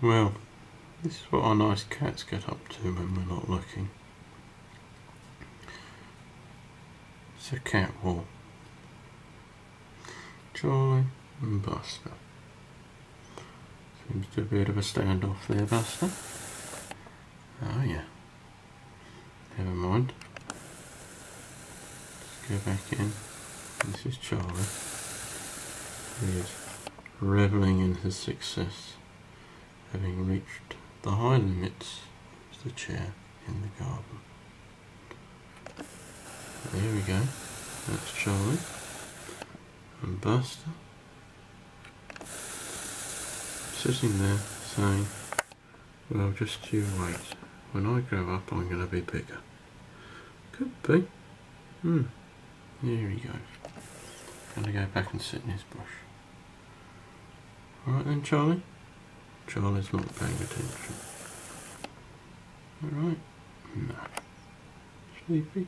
Well, this is what our nice cats get up to when we're not looking. It's a cat wall. Charlie and Buster. Seems to be a bit of a standoff there, Buster. Oh yeah. Never mind. Let's go back in. This is Charlie. He is revelling in his success, having reached the high limits of the chair in the garden. There we go. That's Charlie. And Buster. Sitting there saying, well, just you wait. When I grow up, I'm going to be bigger. Could be. Here he goes. Going to go back and sit in his bush. Alright then, Charlie. Charlie's not paying attention. Alright? No. Sleepy?